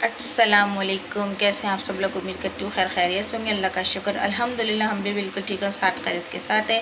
अस्सलामुअलैकुम। कैसे हैं आप सब लोग? उम्मीद करती हूँ खैर खैरियत होंगे। अल्लाह का शुक्र अल्हम्दुलिल्लाह हम भी बिल्कुल ठीक हैं, साथ खैरियत के साथ है।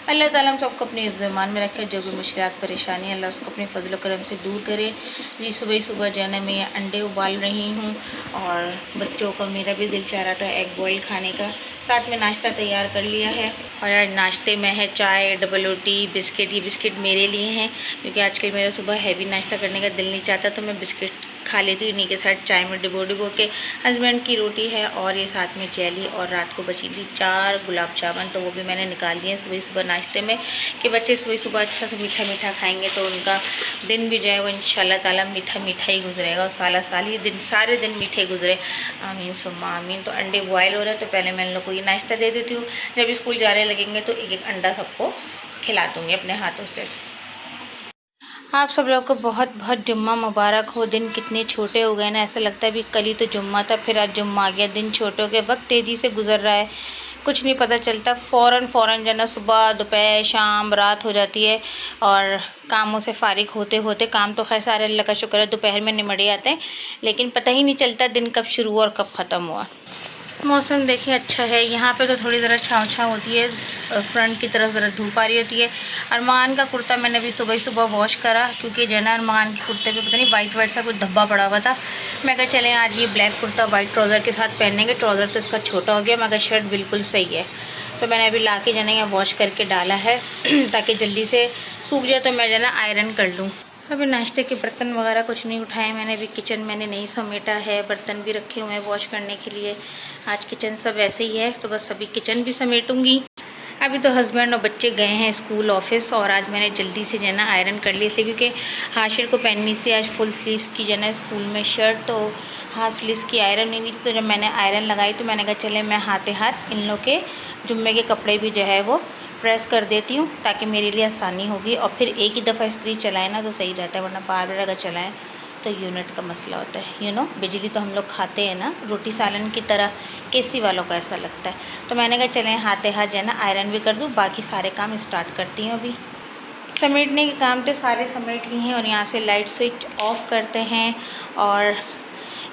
अल्लाह ताला हम सबको अपने हिफ्ज़ ईमान में रखे। जो भी मुश्किलात परेशानी अल्लाह उसको अपने फजल करम से दूर करे। जी सुबह सुबह जो है ना मैं अंडे उबाल रही हूँ और बच्चों को मेरा भी दिल चाह रहा था एग बॉयल खाने का। साथ में नाश्ता तैयार कर लिया है और आज नाश्ते में है चाय, डबल रोटी, बिस्किट। ये बिस्किट मेरे लिए हैं क्योंकि आजकल मेरा सुबह हैवी नाश्ता करने का दिल नहीं चाहता, तो मैं बिस्किट खा लेती हूँ इन्हीं के साथ चाय में डिबो के। हस्बैंड की रोटी है और ये साथ में जेली, और रात को बची थी 4 गुलाब जामुन, तो वो भी मैंने निकाल दिए सुबह सुबह नाश्ते में कि बच्चे सुबह सुबह अच्छा से मीठा मीठा खाएंगे तो उनका दिन भी जो है वो इंशाल्लाह ताला मीठा मीठा ही गुजरेगा और साल ही दिन सारे दिन मीठे गुजरे। आमीन सुम्मा आमीन। तो अंडे बॉयल हो रहे हैं तो पहले मैं इन लोग को ये नाश्ता दे देती हूँ। जब स्कूल जाने लगेंगे तो एक एक अंडा सबको खिला दूँगी अपने हाथों से। आप सब लोगों को बहुत बहुत जुम्मा मुबारक हो। दिन कितने छोटे हो गए ना, ऐसा लगता है अभी कल ही तो जुम्मा था, फिर आज जुम्मा आ गया। दिन छोटे हो गए, वक्त तेज़ी से गुजर रहा है, कुछ नहीं पता चलता। फ़ौरन जो है ना सुबह दोपहर शाम रात हो जाती है और कामों से फारिग होते होते, काम तो खैर सारे अल्लाह का शुक्र है दोपहर में निमट जाते हैं, लेकिन पता ही नहीं चलता दिन कब शुरू हुआ और कब ख़त्म हुआ। मौसम देखिए अच्छा है, यहाँ पे तो थोड़ी ज़रा छाँव होती है, फ्रंट की तरफ ज़रा धूप आ रही होती है। अरमान का कुर्ता मैंने अभी सुबह सुबह वॉश करा क्योंकि जना अरमान के कुर्ते पे पता नहीं वाइट सा कुछ धब्बा पड़ा हुआ था। मैं कहा चलें आज ये ब्लैक कुर्ता वाइट ट्राउज़र के साथ पहनेंगे। ट्राउज़र तो इसका छोटा हो गया, मैं कहा शर्ट बिल्कुल सही है, तो मैंने अभी ला के जना यहाँ वॉश करके डाला है ताकि जल्दी से सूख जाए तो मैं जना आयरन कर लूँ। अभी नाश्ते के बर्तन वगैरह कुछ नहीं उठाए मैंने, अभी किचन मैंने नहीं समेटा है, बर्तन भी रखे हुए हैं वॉश करने के लिए। आज किचन सब ऐसे ही है तो बस अभी किचन भी समेटूंगी। अभी तो हस्बैंड और बच्चे गए हैं स्कूल ऑफिस और आज मैंने जल्दी से जना आयरन कर ली, इसलिए क्योंकि हाशिर को पहननी थी आज फुल स्लीव्स की जना स्कूल में शर्ट, तो हाफ स्लीव्स की आयरन नहीं हुई थी। तो जब मैंने आयरन लगाई तो मैंने कहा चले मैं हाथे हाथ इन लोग के जुम्मे के कपड़े भी जो है वो प्रेस कर देती हूँ ताकि मेरे लिए आसानी होगी। और फिर एक ही दफ़ा इस्त्री चलाएं ना तो सही रहता है, वरना बार बार अगर चलाएँ तो यूनिट का मसला होता है। बिजली तो हम लोग खाते हैं ना रोटी सालन की तरह, केसी वालों का ऐसा लगता है। तो मैंने कहा चलें हाथे हाथ जो है ना आयरन भी कर दूँ, बाकी सारे काम स्टार्ट करती हूँ। अभी समेटने के काम तो सारे समेट लिए हैं और यहाँ से लाइट स्विच ऑफ करते हैं। और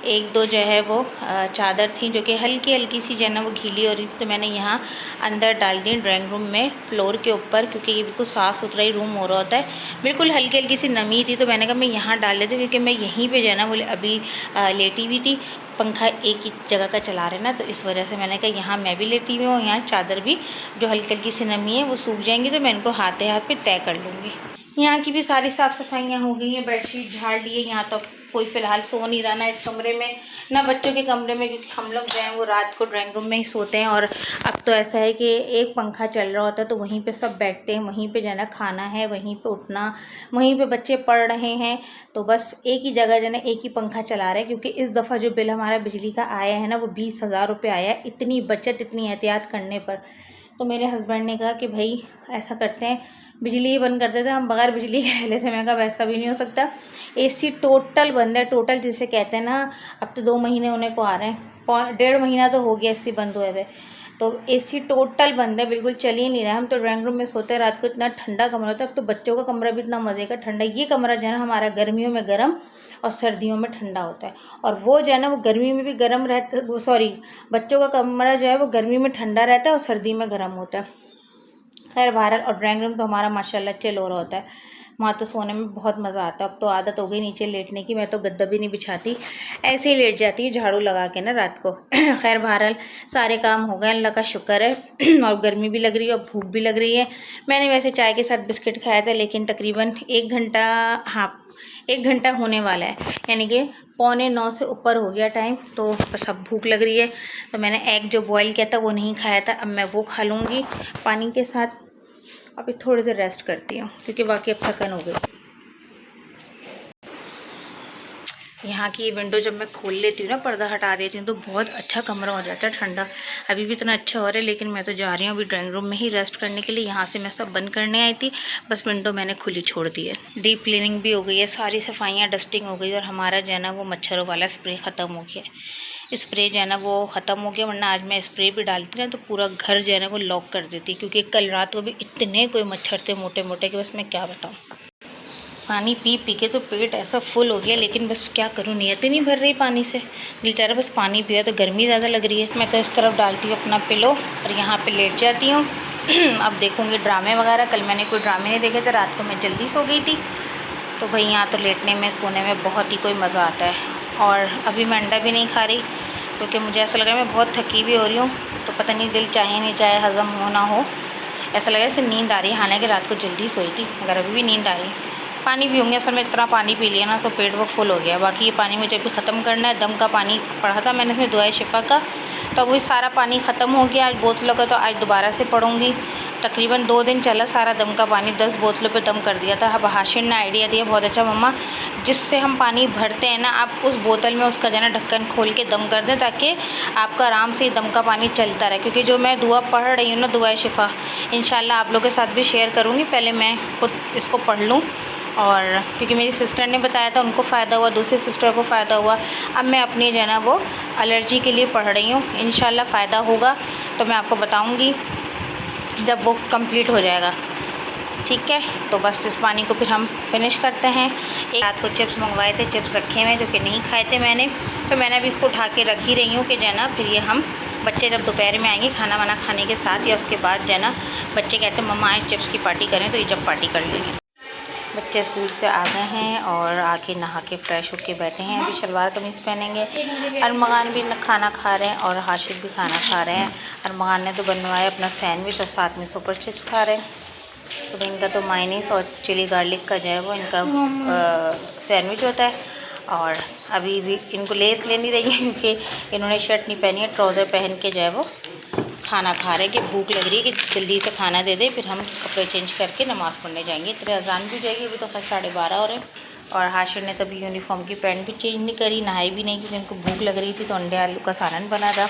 एक दो जो है वो चादर थी जो कि हल्की हल्की सी जो है ना वो गीली हो रही थी, तो मैंने यहाँ अंदर डाल दी ड्राइंग रूम में फ्लोर के ऊपर, क्योंकि ये बिल्कुल साफ़ सुथरा ही रूम हो रहा होता है। बिल्कुल हल्की हल्की सी नमी थी तो मैंने कहा मैं यहाँ डाल लेती क्योंकि मैं यहीं पे जो है ना बोले अभी लेटी हुई थी, पंखा एक ही जगह का चला रहे ना, तो इस वजह से मैंने कहा यहाँ मैं भी लेटी हुई हूँ, यहाँ चादर भी जो हल्की हल्की सी नमी है वो सूख जाएंगी तो मैं इनको हाथे हाथ पे तय कर लूँगी। यहाँ की भी सारी साफ़ सफाइयाँ हो गई हैं, बेडशीट झाड़ लिए। यहाँ तो कोई फ़िलहाल सो नहीं रहा ना इस कमरे में ना बच्चों के कमरे में, क्योंकि हम लोग जो हैं वो रात को ड्राइंग रूम में ही सोते हैं। और अब तो ऐसा है कि एक पंखा चल रहा होता है तो वहीं पे सब बैठते हैं, वहीं पे जाना खाना है, वहीं पे उठना, वहीं पे बच्चे पढ़ रहे हैं, तो बस एक ही जगह जो है एक ही पंखा चला रहे हैं। क्योंकि इस दफ़ा जो बिल हमारा बिजली का आया है ना वो 20,000 रुपये आया है, इतनी बचत इतनी एहतियात करने पर। तो मेरे हस्बैंड ने कहा कि भाई ऐसा करते हैं बिजली ही बंद कर देते हैं, हम बगैर बिजली के रह लेते हैं। मैं कहा वैसा भी नहीं हो सकता, एसी टोटल बंद है, टोटल जिसे कहते हैं ना। अब तो 2 महीने होने को आ रहे हैं, 1.5 महीना तो हो गया एसी बंद हुए हुए, तो एसी टोटल बंद है, बिल्कुल चल ही नहीं रहा। हम तो ड्राइंग रूम में सोते हैं, रात को इतना ठंडा कमरा होता है। अब तो बच्चों का कमरा भी इतना मज़े का ठंडा, ये कमरा जो है ना हमारा गर्मियों में गर्म और सर्दियों में ठंडा होता है। और वो जो है ना वो गर्मी में भी गर्म रहता है, वो सॉरी बच्चों का कमरा जो है वो गर्मी में ठंडा रहता है और सर्दी में गर्म होता है। खैर बहरहाल, और ड्राइंग रूम तो हमारा माशाल्लाह चिल हो रहा होता है, वहाँ तो सोने में बहुत मज़ा आता है। अब तो आदत हो गई नीचे लेटने की, मैं तो गद्दा भी नहीं बिछाती, ऐसे ही लेट जाती है झाड़ू लगा के ना रात को। खैर बहरहाल सारे काम हो गए, अल्लाह का शुक्र है। और गर्मी भी लग रही है और भूख भी लग रही है। मैंने वैसे चाय के साथ बिस्किट खाया था, लेकिन तकरीबन 1 घंटा, हाँ 1 घंटा होने वाला है, यानी कि 8:45 से ऊपर हो गया टाइम, तो बस अब भूख लग रही है। तो मैंने एग जो बॉईल किया था वो नहीं खाया था, अब मैं वो खा लूँगी पानी के साथ। अभी थोड़ी देर रेस्ट करती हूँ क्योंकि वाकई अब थकन हो गई। यहाँ की ये विंडो जब मैं खोल लेती हूँ ना, पर्दा हटा देती हूँ, तो बहुत अच्छा कमरा हो जाता है ठंडा। अभी भी इतना अच्छा हो रहा है, लेकिन मैं तो जा रही हूँ अभी ड्राइंग रूम में ही रेस्ट करने के लिए। यहाँ से मैं सब बंद करने आई थी, बस विंडो मैंने खुली छोड़ दी है। डीप क्लीनिंग भी हो गई है, सारी सफाइयाँ डस्टिंग हो गई, और हमारा जो है ना वो मच्छरों वाला स्प्रे ख़त्म हो गया है। स्प्रे जो है ना वो ख़त्म हो गया, वरना आज मैं स्प्रे भी डालती ना तो पूरा घर जो है ना वो लॉक कर देती, क्योंकि कल रात को भी इतने कोई मच्छर थे मोटे मोटे कि बस मैं क्या बताऊँ। पानी पी पी के तो पेट ऐसा फुल हो गया, लेकिन बस क्या करूँ, नीयत ही नहीं भर रही पानी से। दिल चाह रहा बस पानी पिया, तो गर्मी ज़्यादा लग रही है। मैं तो इस तरफ डालती हूँ अपना पिलो और यहाँ पे लेट जाती हूँ। अब देखूँगी ड्रामे वगैरह। कल मैंने कोई ड्रामे नहीं देखे थे, रात को मैं जल्दी सो गई थी, तो भाई यहाँ तो लेटने में सोने में बहुत ही कोई मज़ा आता है। और अभी मैं अंडा भी नहीं खा रही, क्योंकि मुझे ऐसा लग रहा है मैं बहुत थकी हुई हो रही हूँ, तो पता नहीं दिल चाहे नहीं चाहे हज़म हो ना हो, ऐसा लग रहा है जैसे नींद आ रही है। हालांकि रात को जल्दी सोई थी, अगर अभी भी नींद आ रही है। पानी पीऊँगी, असल में इतना पानी पी लिया ना तो पेट वो फुल हो गया। बाकी ये पानी मुझे अभी ख़त्म करना है। दम का पानी पढ़ा था मैंने इसमें दुआए शिफा का, तो वही सारा पानी ख़त्म हो गया। आज बोतलों का तो आज दोबारा से पढ़ूँगी। तकरीबन 2 दिन चला सारा दम का पानी, 10 बोतलों पे दम कर दिया था। अब हाशिर ने आइडिया दिया बहुत अच्छा, मम्मा जिससे हम पानी भरते हैं ना, आप उस बोतल में उसका जो है ना ढक्कन खोल के दम कर दें, ताकि आपका आराम से दम का पानी चलता रहे। क्योंकि जो मैं दुआ पढ़ रही हूँ ना, दुआए शिफा, इंशाल्लाह आप लोगों के साथ भी शेयर करूँगी। पहले मैं खुद इसको पढ़ लूँ, और क्योंकि मेरी सिस्टर ने बताया था, उनको फ़ायदा हुआ, दूसरी सिस्टर को फ़ायदा हुआ। अब मैं अपनी जो है ना वो एलर्जी के लिए पढ़ रही हूँ। इंशाल्लाह फ़ायदा होगा तो मैं आपको बताऊँगी जब वो कंप्लीट हो जाएगा। ठीक है, तो बस इस पानी को फिर हम फिनिश करते हैं। एक रात को चिप्स मंगवाए थे, चिप्स रखे हुए हैं जो कि नहीं खाए थे मैंने, तो मैंने अभी इसको उठा के रख ही रही हूँ कि जो है ना फिर ये हम बच्चे जब दोपहर में आएंगे खाना वाना खाने के साथ, या उसके बाद जो है ना बच्चे कहते हैं मम्मा आज चिप्स की पार्टी करें, तो ये जब पार्टी कर लेंगे। बच्चे स्कूल से आ गए हैं और आके नहा के फ्रेश होके बैठे हैं। अभी शलवार कमीज़ पहनेंगे। अरमगान भी खाना खा रहे हैं और हाशिर भी खाना खा रहे हैं। अरमगान ने तो बनवाया अपना सैंडविच और साथ में सुपर चिप्स खा रहे हैं। तो इनका तो मायनीस और चिली गार्लिक का जो है वो इनका सैंडविच होता है। और अभी भी इनको लेस ले नहीं रही है, क्योंकि इन्होंने शर्ट नहीं पहनी है, ट्राउज़र पहन के जो है वो खाना खा रहे हैं कि भूख लग रही है कि जल्दी से खाना दे दे, फिर हम कपड़े चेंज करके नमाज़ पढ़ने जाएंगे। इतने अजान भी हो जाएगी, अभी तो खैर 12:30 हो रहे हैं। और हाशिर ने तभी यूनिफॉर्म की पैंट भी चेंज नहीं करी, नहाई भी नहीं, क्योंकि उनको भूख लग रही थी। तो अंडे आलू का सालन बना था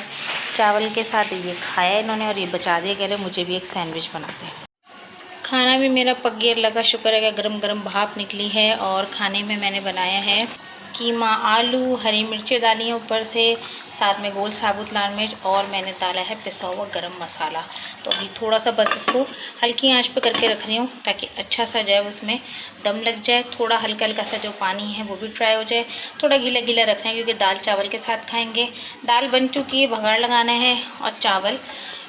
चावल के साथ, ये खाया इन्होंने और ये बचा दिया, कह रहे मुझे भी एक सैंडविच बनाते हैं। खाना भी मेरा पक गया, अल्लाह का शुक्र है कि गरम गरम भाप निकली है। और खाने में मैंने बनाया है कीमा आलू, हरी मिर्चें डाली हैं ऊपर से, साथ में गोल साबुत लाल मिर्च, और मैंने डाला है पिसा हुआ गरम मसाला। तो अभी थोड़ा सा बस इसको हल्की आंच पे करके रख रही हूँ, ताकि अच्छा सा जाए उसमें दम लग जाए। थोड़ा हल्का हल्का सा जो पानी है वो भी फ्राई हो जाए। थोड़ा गीला गीला रखना है, क्योंकि दाल चावल के साथ खाएँगे। दाल बन चुकी है, बघाड़ लगाना है, और चावल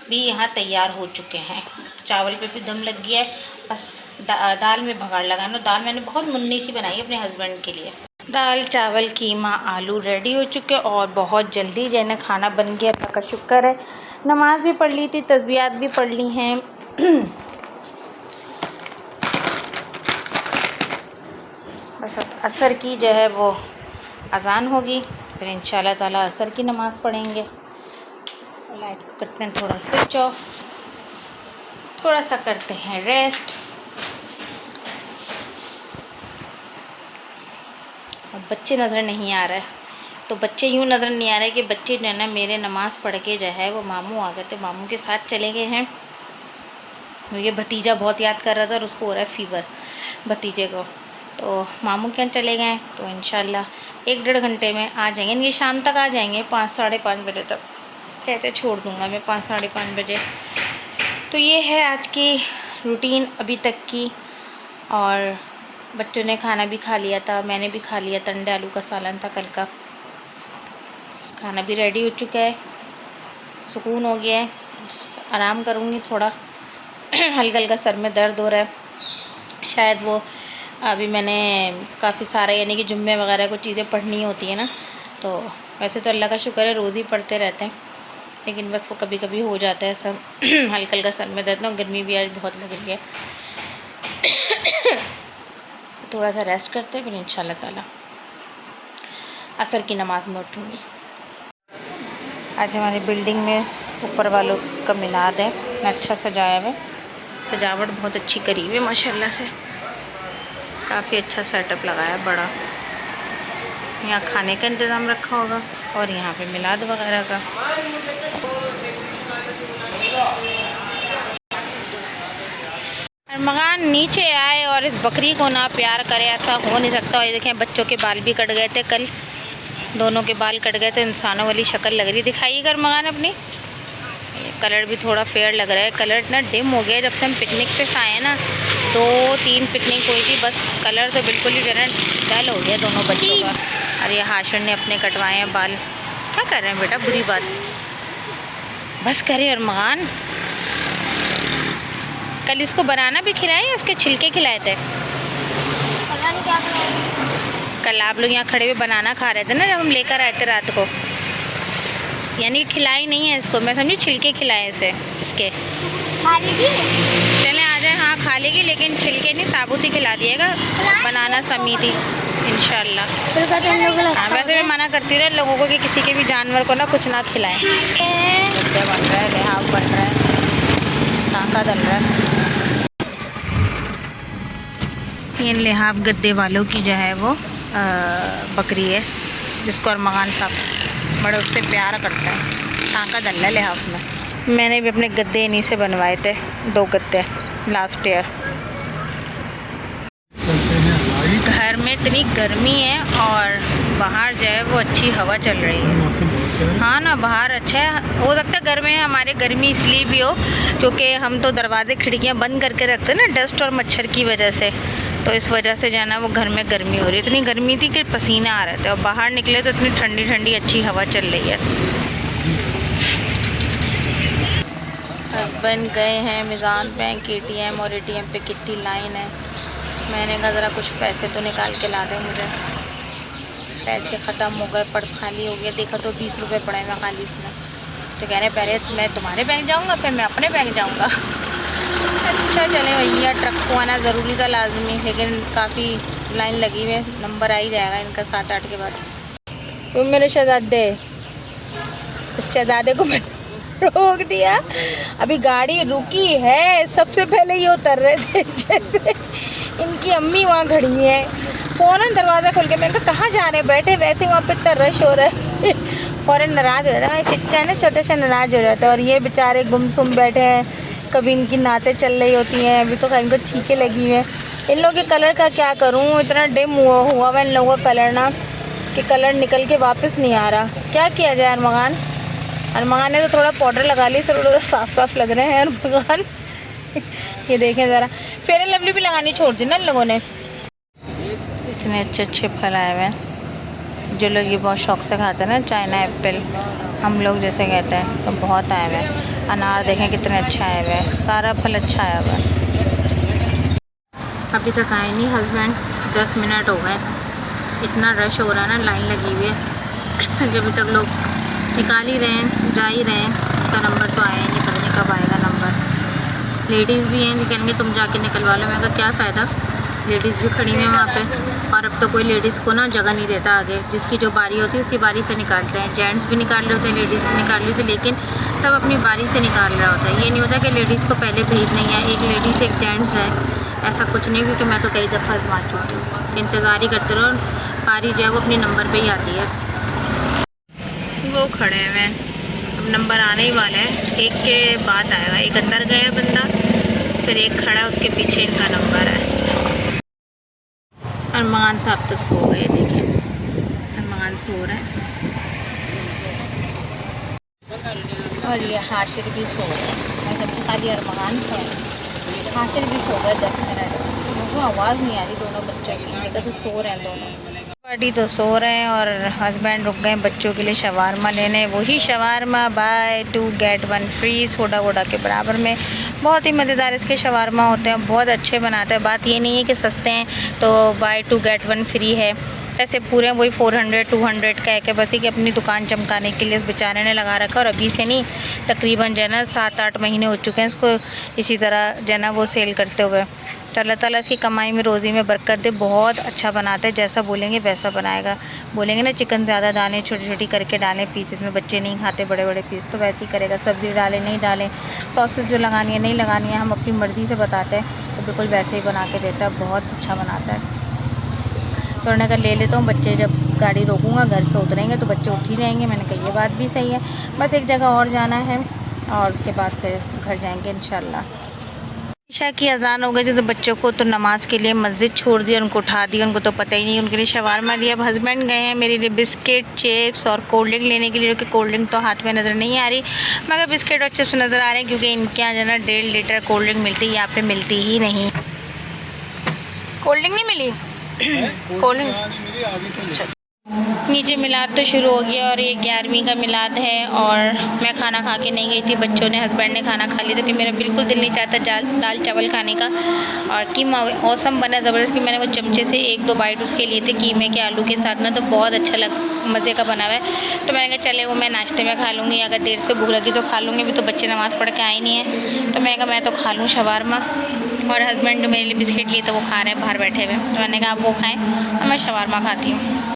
भी यहाँ तैयार हो चुके हैं। चावल पे भी दम लग गया है, बस दाल में बघाड़ लगाना। दाल मैंने बहुत मुन्नी सी बनाई अपने हस्बैंड के लिए। दाल चावल कीमा आलू रेडी हो चुके और बहुत जल्दी जो है ना खाना बन गया, अल्लाह का शुक्र है। नमाज भी पढ़ ली थी, तस्बीहात भी पढ़ ली हैं। बस असर की जो है वो अज़ान होगी, फिर इंशाल्लाह ताला असर की नमाज़ पढ़ेंगे। लाइट को करते हैं थोड़ा स्विच ऑफ, थोड़ा सा करते हैं रेस्ट। अब बच्चे नज़र नहीं आ रहे, तो बच्चे यूँ नज़र नहीं आ रहे कि बच्चे जो है ना मेरे नमाज़ पढ़ के जो है वो मामू आ गए थे, मामू के साथ चले गए हैं। ये भतीजा बहुत याद कर रहा था और उसको हो रहा है फीवर भतीजे को, तो मामू के यहाँ चले गए। तो इंशाल्लाह 1-1.5 घंटे में आ जाएंगे, ये शाम तक आ जाएंगे, 5 साढ़े 5 बजे तक कहते छोड़ दूँगा मैं, 5 साढ़े 5 बजे। तो ये है आज की रूटीन अभी तक की। और बच्चों ने खाना भी खा लिया था, मैंने भी खा लिया था, अंडे आलू का सालन था कल का, खाना भी रेडी हो चुका है, सुकून हो गया है। आराम करूँगी थोड़ा, हल्का हल्का सर में दर्द हो रहा है, शायद वो अभी मैंने काफ़ी सारा यानी कि जुम्मे वगैरह को चीज़ें पढ़नी होती है ना, तो वैसे तो अल्लाह का शुक्र है रोज़ ही पढ़ते रहते हैं, लेकिन बस वो कभी कभी हो जाता है सब हल्का हल्का सर में दर्द। गर्मी भी आज बहुत लग रही है, थोड़ा सा रेस्ट करते हैं, फिर इंशाल्लाह ताला असर की नमाज़ में उठूँगी। आज हमारी बिल्डिंग में ऊपर वालों का मिलाद है, अच्छा सजाया हुआ है, सजावट बहुत अच्छी करी हुई है माशाल्लाह से, काफ़ी अच्छा सेटअप लगाया बड़ा। यहाँ खाने का इंतज़ाम रखा होगा और यहाँ पे मिलाद वगैरह का। अरमगान नीचे आए और इस बकरी को ना प्यार करे, ऐसा हो नहीं सकता। और ये देखें बच्चों के बाल भी कट गए थे कल, दोनों के बाल कट गए थे, इंसानों वाली शक्ल लग रही। दिखाइएगा अरमगान अपनी, कलर भी थोड़ा फेयर लग रहा है, कलर इतना डिम हो गया जब से हम पिकनिक पे आए ना, 2-3 पिकनिक हुई थी, बस कलर तो बिल्कुल ही डल हो गया दोनों बच्चों का। और ये हाशिर ने अपने कटवाए हैं बाल। क्या कर रहे हैं बेटा, बुरी बात बस करे। अरमान कल इसको बनाना भी खिलाए या उसके छिलके खिलाए थे? कल आप लोग यहाँ खड़े हुए बनाना खा रहे थे ना जब हम लेकर आए थे रात को, यानी कि नहीं है इसको, मैं समझी छिलके खिलाए इसे इसके। खा लेगी? चले आ जाए। हाँ खा लेगी, लेकिन छिलके नहीं, साबुत ही खिला दिएगा। बनाना समीति इंशाल्लाह। हाँ वैसे भी मना करती रहे लोगों को कि किसी के भी जानवर को ना कुछ ना खिलाएं। गद्दे बन रहा है, लिहाफ बन रहा है, टाँका डल रहा है। ये लिहाफ गद्दे वालों की जो है वो बकरी है, जिसको अरमान साहब बड़े उससे प्यार करता है। टाँका डल रहा है लिहाफ में। मैंने भी अपने गद्दे इन्हीं से बनवाए थे, 2 गद्दे लास्ट ईयर। घर में इतनी गर्मी है और बाहर जो है वो अच्छी हवा चल रही है। हाँ ना, बाहर अच्छा है। हो सकता है घर में हमारे गर्मी इसलिए भी हो क्योंकि हम तो दरवाजे खिड़कियाँ बंद करके रखते हैं ना, डस्ट और मच्छर की वजह से, तो इस वजह से जो है ना वो घर में गर्मी हो रही है। इतनी गर्मी थी कि पसीने आ रहे थे, और बाहर निकले तो इतनी ठंडी ठंडी अच्छी हवा चल रही है। हस्बैंड गए हैं मिज़ान बैंक ATM, और ATM पे कितनी लाइन है। मैंने कहा ज़रा कुछ पैसे तो निकाल के ला दें मुझे, पैसे ख़त्म हो गए, पर्स खाली हो गया। देखा तो 20 रुपये पड़े हैं खाली इसमें। तो कह रहे पहले मैं तुम्हारे बैंक जाऊंगा फिर मैं अपने बैंक जाऊंगा। अच्छा चले भैया, ट्रक को आना ज़रूरी था लाजमी, लेकिन काफ़ी लाइन लगी हुई है। नंबर आ ही जाएगा इनका 7-8 के बाद। तो मेरे शहजादे, इस शहजादे को मैं रोक दिया। अभी गाड़ी रुकी है, सबसे पहले ये उतर रहे थे, जैसे इनकी अम्मी वहाँ खड़ी है। फ़ौरन दरवाज़ा खोल के मैंने कहा कहाँ जा रहे हैं, बैठे वैसे वहाँ पे इतना रश हो रहा है। फ़ौरन नाराज़ हो रहा है, चिच्चा है ना छोटे से नाराज़ हो जाता है। और ये बेचारे गुमसुम बैठे हैं, कभी इनकी नातें चल रही होती हैं, अभी तो इनको छींकें लगी हुई हैं। इन लोगों के कलर का क्या करूँ, इतना डिम हुआ इन लोगों का कलर ना कि कलर निकल के वापस नहीं आ रहा। क्या किया जाए अरमान ने तो थोड़ा पाउडर लगा ली, थोड़ा साफ लग रहे हैं अरमान। ये देखें ज़रा, फेयर एंड लवली भी लगानी छोड़ दी ना इन लोगों ने। इतने अच्छे फल आए हुए हैं, जो लोग ये बहुत शौक से खाते हैं ना, चाइना एप्पल हम लोग जैसे कहते हैं, तो बहुत आए हुए हैं। अनार देखें कितने अच्छे आए हुए हैं, सारा फल अच्छा आया हुआ है। अभी तक आए नहीं हस्बैंड, 10 मिनट हो गए। इतना रश हो रहा है ना, लाइन लगी हुई है। जब तक लोग निकाल ही रहे हैं, जा ही रहे हैं, उसका नंबर तो आया ही नहीं, पता नहीं कब आएगा नंबर। लेडीज़ भी हैं जो कहेंगे तुम जाके निकलवा लो। मैं कहा क्या फ़ायदा, लेडीज़ भी खड़ी हैं वहाँ पे, और अब तो कोई लेडीज़ को ना जगह नहीं देता आगे। जिसकी जो बारी होती है उसकी बारी से निकालते हैं। जेंट्स भी निकाल रहे होते हैं, लेडीज़ भी निकाल रही होती है, लेकिन सब अपनी बारी से निकाल रहा होता है। ये नहीं होता कि लेडीज़ को पहले भेजना है, एक लेडीज़ एक जेंट्स है, ऐसा कुछ नहीं। क्योंकि मैं तो कई दफ़ा आजमा चुकी हूँ, इंतज़ार ही करते रहो, बारी जो है वो अपने नंबर पर ही आती है। वो खड़े हुए हैं, अब नंबर आने ही वाला है, एक के बाद आएगा। एक अंदर गया बंदा, फिर एक खड़ा है, उसके पीछे इनका नंबर है। अरमान साहब तो सो गए, देखिए अरमान सो रहे हैं, और ये हाशिर भी सो गए। मैं जब खाली अरमान सो गए, हाशिर भी सो गए 10 मिनट। उनको आवाज़ नहीं आ रही दोनों बच्चों की, देखा तो सो रहे हैं दोनों। पार्टी तो सो रहे हैं, और हस्बैंड रुक गए बच्चों के लिए शवारमा लेने। वही shawarma buy 2 get 1 free, soda वोडा के बराबर में। बहुत ही मज़ेदार इसके शवारमा होते हैं, बहुत अच्छे बनाते हैं। बात ये नहीं है कि सस्ते हैं तो बाय 2 गेट 1 फ्री है, ऐसे पूरे वही 400-200 का है कि बस ही कि अपनी दुकान चमकाने के लिए इस बेचारे ने लगा रखा। और अभी से नहीं, तकरीबन जो है ना 7-8 महीने हो चुके हैं इसको इसी तरह जो है ना वो सेल करते हुए। तो अल्लाह ताला इसकी कमाई में रोज़ी में बरकत दे। बहुत अच्छा बनाता है, जैसा बोलेंगे वैसा बनाएगा। बोलेंगे ना चिकन ज़्यादा डालें, छोटी छोटी करके डालें पीसेस में, बच्चे नहीं खाते बड़े बड़े पीस, तो वैसे ही करेगा। सब्ज़ी डालें नहीं डालें, सॉसेस जो लगानी है नहीं लगानी है, हम अपनी मर्ज़ी से बताते हैं, तो बिल्कुल वैसे ही बना के देता है। बहुत अच्छा बनाता है। तो उन्होंने कहा ले लेता हूँ, बच्चे जब गाड़ी रोकूँगा घर पे उतरेंगे तो बच्चे उठ ही जाएंगे। मैंने कहा ये बात भी सही है। बस एक जगह और जाना है और उसके बाद फिर घर जाएंगे इंशाल्लाह। ईशा की अजान हो गई थी तो बच्चों को तो नमाज़ के लिए मस्जिद छोड़ दिया, उनको उठा दिया। उनको तो पता ही नहीं, उनके लिए शवारमा दिया। अब हस्बैंड गए हैं मेरे लिए बिस्किट, चिप्स और कोल्ड ड्रिंक लेने के लिए, जो कि कोल्ड ड्रिंक तो हाथ में नज़र नहीं आ रही, मगर बिस्किट और चिप्स नज़र आ रहे हैं, क्योंकि इनके यहाँ जो है ना 1.5 लीटर कोल्ड ड्रिंक मिलती है, यहाँ पे मिलती ही नहीं। कोल्ड ड्रिंक नहीं मिली? कोल्ड ड्रिंक नीचे मिलाद तो शुरू हो गया और ये 11वीं का मिलाद है और मैं खाना खा के नहीं गई थी। बच्चों ने, हस्बैंड ने खाना खा लिया था कि मेरा बिल्कुल दिल नहीं चाहता दाल चावल खाने का। और कीमा औसम बना ज़बरदस्त कि मैंने वो चमचे से 1-2 बाइट उसके लिए थे कीमे के आलू के साथ ना, तो बहुत अच्छा मज़े का बना हुआ है। तो मैंने कहा चले वो मैं नाश्ते में खा लूँगी, अगर देर से भूख लगी तो खा लूँगी। अभी तो बच्चे नमाज़ पढ़ के आए नहीं हैं, तो मैंने कहा मैं तो खा लूँ शवारमा। और हस्बैंड मेरे लिए बिस्किट लिए तो वो खा रहे हैं बाहर बैठे हुए, तो मैंने कहा आप वो खाएँ और मैं शवारमा खाती हूँ।